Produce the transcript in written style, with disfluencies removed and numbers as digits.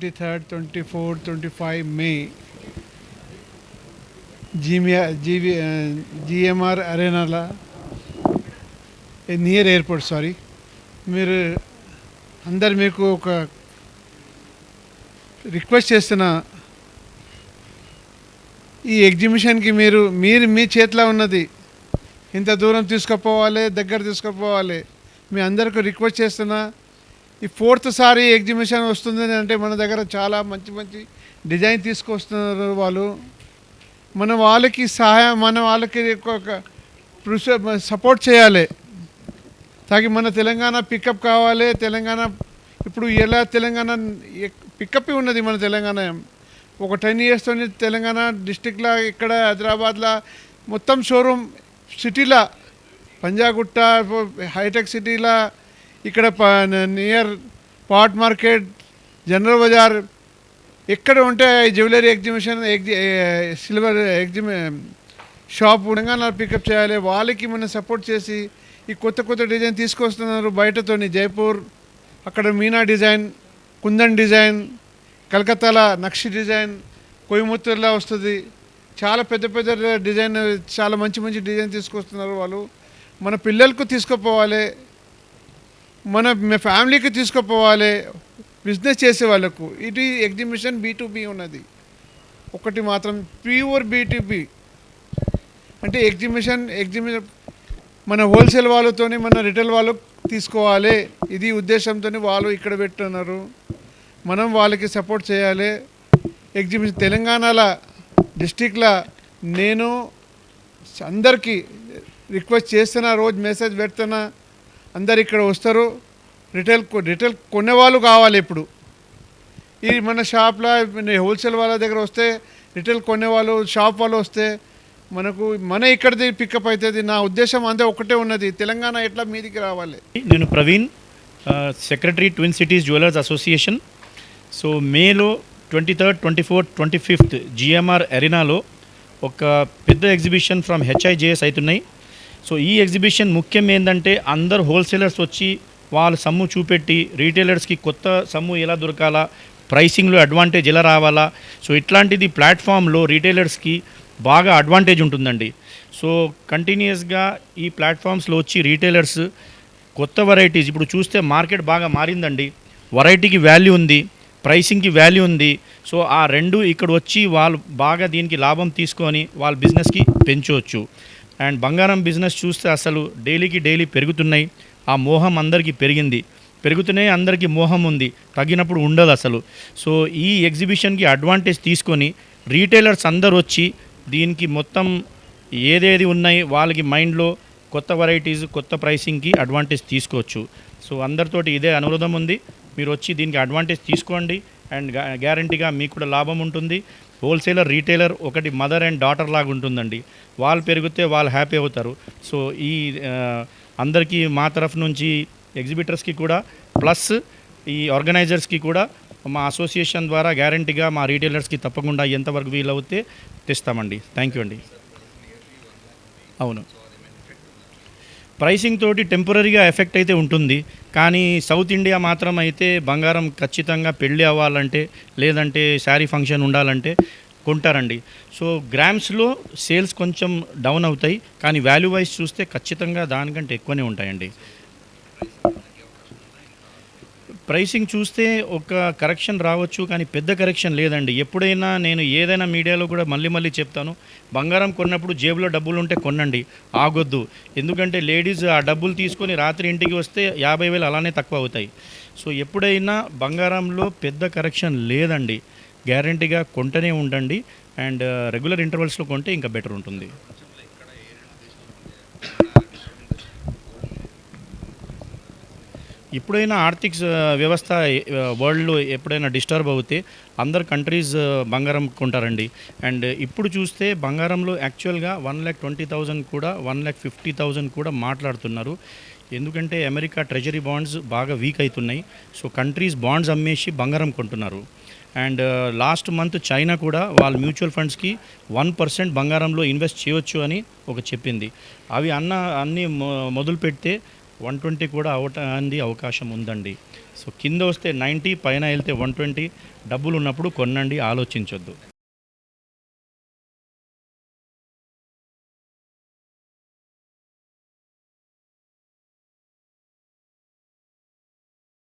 23rd, 24th, 25 May, GMR అరేనాలో near airport మీరు అందరు మీకు ఒక రిక్వెస్ట్ చేస్తున్నా, ఈ ఎగ్జిబిషన్కి మీరు మీ చేతిలో ఉన్నది, ఇంత దూరం తీసుకుపోవాలి, దగ్గర తీసుకుపోవాలి. మీ అందరికీ రిక్వెస్ట్ చేస్తున్నా, ఈ 4th సారి ఎగ్జిబిషన్ వస్తుందని అంటే మన దగ్గర చాలా మంచి మంచి డిజైన్ తీసుకొస్తున్నారు వాళ్ళు. మన వాళ్ళకి సహాయం, మన వాళ్ళకి ఒక సపోర్ట్ చేయాలి. తాకి మన తెలంగాణ పికప్ కావాలి. తెలంగాణ ఇప్పుడు ఎలా తెలంగాణ పికప్ ఉన్నది మన తెలంగాణ. ఒక 10 yearsతో తెలంగాణ డిస్టిక్లో ఇక్కడ హైదరాబాద్లో మొత్తం షోరూమ్ సిటీలో, పంజాగుట్ట, హైటెక్ సిటీలో, ఇక్కడ near pot market, general Bazaar, ఎక్కడ ఉంటే jewellery exhibition, silver shop Telangana pickup చేయాలి. వాళ్ళకి మనం సపోర్ట్ చేసి ఈ కొత్త కొత్త డిజైన్ తీసుకొస్తున్నారు బయటతోని. జైపూర్ అక్కడ మీనా డిజైన్, కుందన్ డిజైన్, కలకత్తాలో నక్షి డిజైన్, కోయంబత్తూరులో వస్తుంది. చాలా పెద్ద పెద్ద డిజైన్, చాలా మంచి మంచి డిజైన్ తీసుకొస్తున్నారు వాళ్ళు. మన పిల్లలకు తీసుకుపోవాలి, మన ఫ్యామిలీకి తీసుకుపోవాలి, బిజినెస్ చేసే వాళ్ళకు. ఇది ఎగ్జిబిషన్ B2B ఉన్నది. ఒకటి మాత్రం ప్యూర్ B2B అంటే ఎగ్జిబిషన్ మన హోల్సేల్ వాళ్ళతో మన రిటైల్ వాళ్ళు తీసుకోవాలి. ఇది ఉద్దేశంతో వాళ్ళు ఇక్కడ పెట్టున్నారు. మనం వాళ్ళకి సపోర్ట్ చేయాలి. ఎగ్జిబిషన్ తెలంగాణలో డిస్టిక్లో నేను అందరికీ రిక్వెస్ట్ చేస్తున్నా, రోజు మెసేజ్ పెడుతున్నా, అందరు ఇక్కడ వస్తారు. రిటైల్ కొనేవాళ్ళు కావాలి. ఇప్పుడు ఈ మన షాప్లో హోల్సేల్ వాళ్ళ దగ్గర వస్తే, రిటైల్ కొనేవాళ్ళు, షాప్ వాళ్ళు వస్తే మన ఇక్కడిది పికప్ అవుతుంది. నా ఉద్దేశం అంతే ఒకటే ఉన్నది, తెలంగాణ ఎట్లా మీదికి రావాలి. నేను Praveen, secretary twin cities jewellers association. So మేలో 23rd, 24th, 25th GMR అరీనాలో ఒక పెద్ద ఎగ్జిబిషన్ ఫ్రమ్ HIJS అవుతున్నాయి. సో ఈ ఎగ్జిబిషన్ ముఖ్యం ఏంటంటే అందరు హోల్సేలర్స్ వచ్చి వాళ్ళ సమ్ము చూపెట్టి రీటైలర్స్కి కొత్త సమ్ము ఎలా దొరకాలా, ప్రైసింగ్లో అడ్వాంటేజ్ ఎలా రావాలా, సో ఇట్లాంటిది ప్లాట్ఫామ్లో రీటైలర్స్కి బాగా అడ్వాంటేజ్ ఉంటుందండి. సో కంటిన్యూస్గా ఈ ప్లాట్ఫామ్స్లో వచ్చి రీటైలర్స్ కొత్త వెరైటీస్, ఇప్పుడు చూస్తే మార్కెట్ బాగా మారిందండి. వెరైటీకి వాల్యూ ఉంది, ప్రైసింగ్కి వాల్యూ ఉంది. సో ఆ రెండు ఇక్కడ వచ్చి వాళ్ళు బాగా దీనికి లాభం తీసుకొని వాళ్ళ బిజినెస్కి పెంచవచ్చు. అండ్ బంగారం బిజినెస్ చూస్తే అసలు డైలీ పెరుగుతున్నాయి. ఆ మోహం అందరికీ పెరుగుతున్నాయి, అందరికీ మోహం ఉంది, తగ్గినప్పుడు ఉండదు అసలు. సో ఈ ఎగ్జిబిషన్కి అడ్వాంటేజ్ తీసుకొని రీటైలర్స్ అందరు వచ్చి దీనికి మొత్తం ఏదేది ఉన్నాయి వాళ్ళకి మైండ్లో కొత్త వెరైటీస్, కొత్త ప్రైసింగ్కి అడ్వాంటేజ్ తీసుకోవచ్చు. సో అందరితోటి ఇదే అనురోధం ఉంది, మీరు వచ్చి దీనికి అడ్వాంటేజ్ తీసుకోండి. అండ్ గ్యారంటీగా మీకు కూడా లాభం ఉంటుంది. హోల్సేలర్, రీటైలర్ ఒకటి మదర్ అండ్ డాటర్ లాగా ఉంటుందండి. వాళ్ళు పెరిగితే వాళ్ళు హ్యాపీ అవుతారు. సో ఈ అందరికీ మా తరఫు నుంచి ఎగ్జిబిటర్స్కి కూడా ప్లస్ ఈ ఆర్గనైజర్స్కి కూడా మా అసోసియేషన్ ద్వారా గ్యారంటీగా మా రీటైలర్స్కి తప్పకుండా ఎంతవరకు వీలవుతే తెస్తామండి. థ్యాంక్ యూ అండి. అవును, ప్రైసింగ్ తోటి టెంపరీగా ఎఫెక్ట్ అయితే ఉంటుంది, కానీ సౌత్ ఇండియా మాత్రం అయితే బంగారం ఖచ్చితంగా పెళ్ళి అవ్వాలంటే లేదంటే శారీ ఫంక్షన్ ఉండాలంటే కొంటారండి. సో గ్రామ్స్లో సేల్స్ కొంచెం డౌన్ అవుతాయి, కానీ వాల్యూ వైజ్ చూస్తే ఖచ్చితంగా దానికంటే ఎక్కువనే ఉంటాయండి. ప్రైసింగ్ చూస్తే ఒక కరెక్షన్ రావచ్చు, కానీ పెద్ద కరెక్షన్ లేదండి. ఎప్పుడైనా నేను ఏదైనా మీడియాలో కూడా మళ్ళీ చెప్తాను, బంగారం కొన్నప్పుడు జేబులో డబ్బులు ఉంటే కొనండి, ఆగొద్దు. ఎందుకంటే లేడీస్ ఆ డబ్బులు తీసుకొని రాత్రి ఇంటికి వస్తే 50,000 అలానే తక్కువ అవుతాయి. సో ఎప్పుడైనా బంగారంలో పెద్ద కరెక్షన్ లేదండి, గ్యారంటీగా కొంటనే ఉండండి. అండ్ రెగ్యులర్ ఇంటర్వల్స్లో కొంటే ఇంకా బెటర్ ఉంటుంది. ఎప్పుడైనా ఆర్థిక వ్యవస్థ వరల్డ్లో ఎప్పుడైనా డిస్టర్బ్ అవుతే అందరు కంట్రీస్ బంగారం కొంటారండి. అండ్ ఇప్పుడు చూస్తే బంగారంలో యాక్చువల్గా 1,20,000 కూడా 1,50,000 కూడా మాట్లాడుతున్నారు. ఎందుకంటే అమెరికా ట్రెజరీ బాండ్స్ బాగా వీక్ అవుతున్నాయి. సో కంట్రీస్ బాండ్స్ అమ్మేసి బంగారం కొంటున్నారు. అండ్ లాస్ట్ మంత్ చైనా కూడా వాళ్ళ మ్యూచువల్ ఫండ్స్కి 1% బంగారంలో ఇన్వెస్ట్ చేయవచ్చు అని చెప్పింది. అవి అన్నీ మొదలు పెడితే 120 కూడా అవటానికి అవకాశం ఉందండి. సో కింద వస్తే 90, పైన వెళ్తే 120, డబ్బులు ఉన్నప్పుడు కొనండి, ఆలోచించొద్దు.